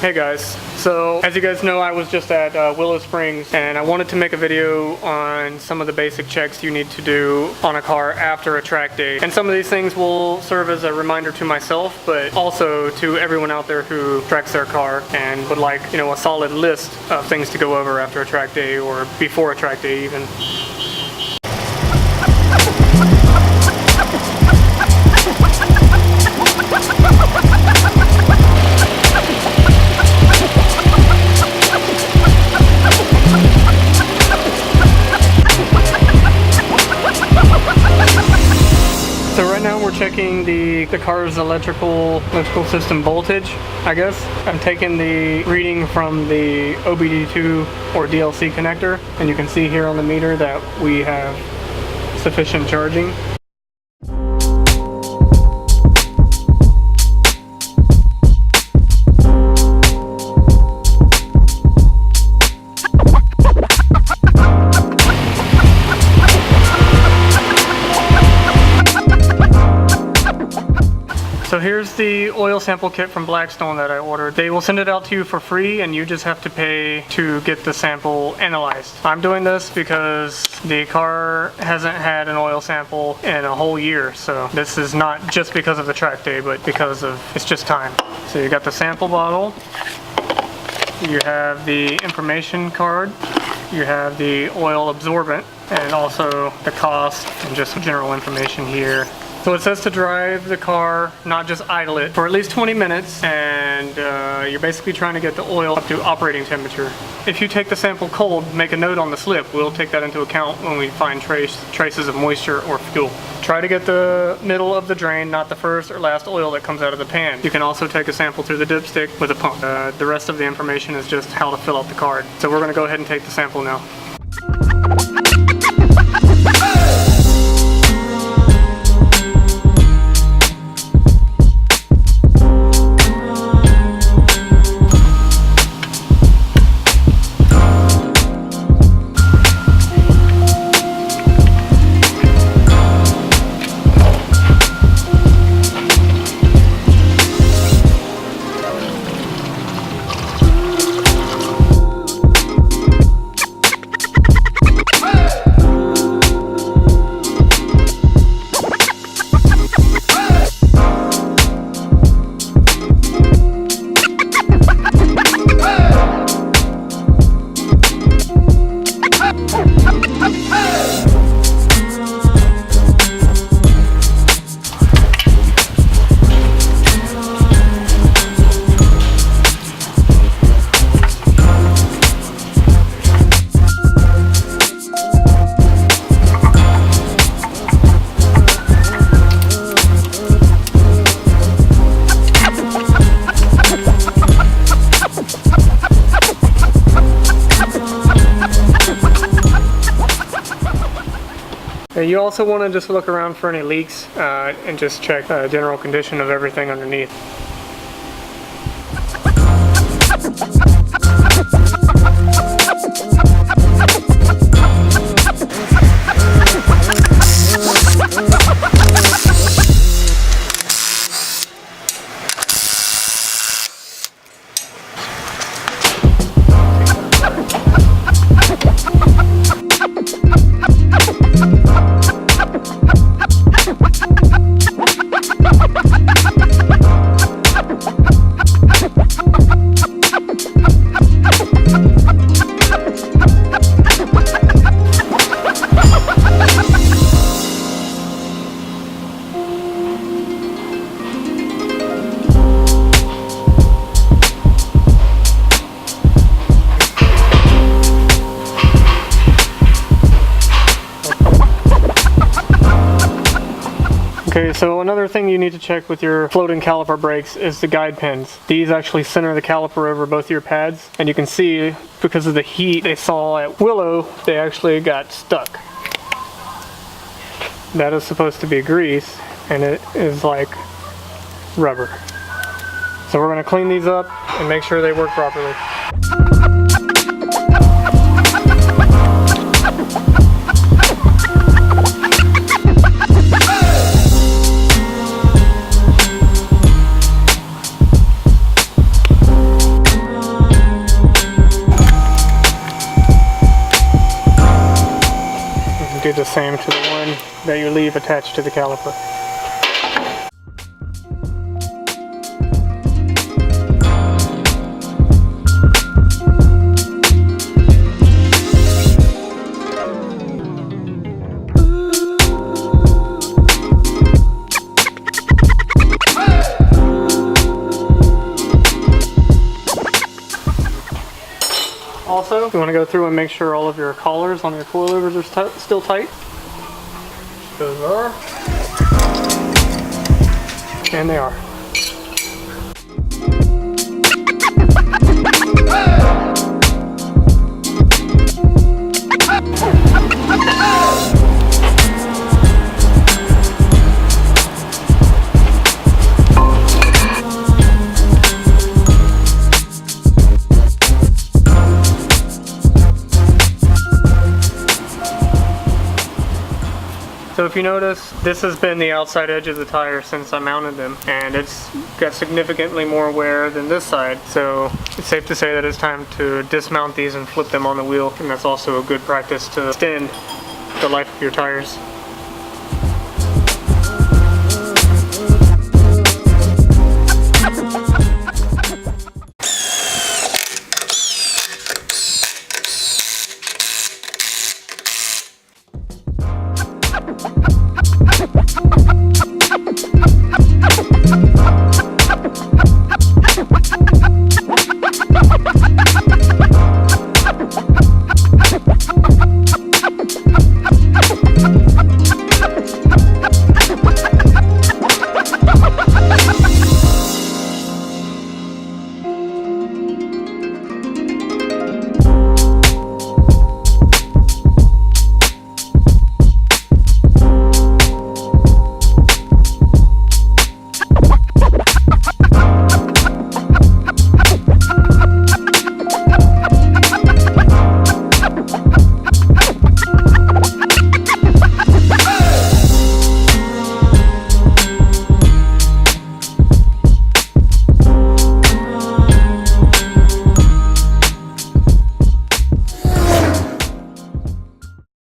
Hey guys, so as you guys know, I was just at Willow Springs and I wanted to make a video on some of the basic checks you need to do on a car after a track day. And some of these things will serve as a reminder to myself, but also to everyone out there who tracks their car and would like, a solid list of things to go over after a track day or before a track day even. So right now we're checking the car's electrical system voltage, I guess. I'm taking the reading from the OBD2 or DLC connector, and you can see here on the meter that we have sufficient charging. So here's the oil sample kit from Blackstone that I ordered. They will send it out to you for free and you just have to pay to get the sample analyzed. I'm doing this because the car hasn't had an oil sample in a whole year. So this is not just because of the track day, but because of, it's just time. So you got the sample bottle, you have the information card, you have the oil absorbent, and also the cost and just some general information here. So it says to drive the car, not just idle it, for at least 20 minutes, and you're basically trying to get the oil up to operating temperature. If you take the sample cold, make a note on the slip. We'll take that into account when we find traces of moisture or fuel. Try to get the middle of the drain, not the first or last oil that comes out of the pan. You can also take a sample through the dipstick with a pump. The rest of the information is just how to fill out the card. So we're going to go ahead and take the sample now. You also want to just look around for any leaks and just check the general condition of everything underneath. Okay, so another thing you need to check with your floating caliper brakes is the guide pins. These actually center the caliper over both your pads, and you can see because of the heat they saw at Willow, they actually got stuck. That is supposed to be grease, and it is like rubber. So we're going to clean these up and make sure they work properly. be the same to the one that you leave attached to the caliper. Also, you want to go through and make sure all of your collars on your coilovers are still tight. Those are. And they are. So if you notice, this has been the outside edge of the tire since I mounted them, and it's got significantly more wear than this side. So it's safe to say that it's time to dismount these and flip them on the wheel, and that's also a good practice to extend the life of your tires.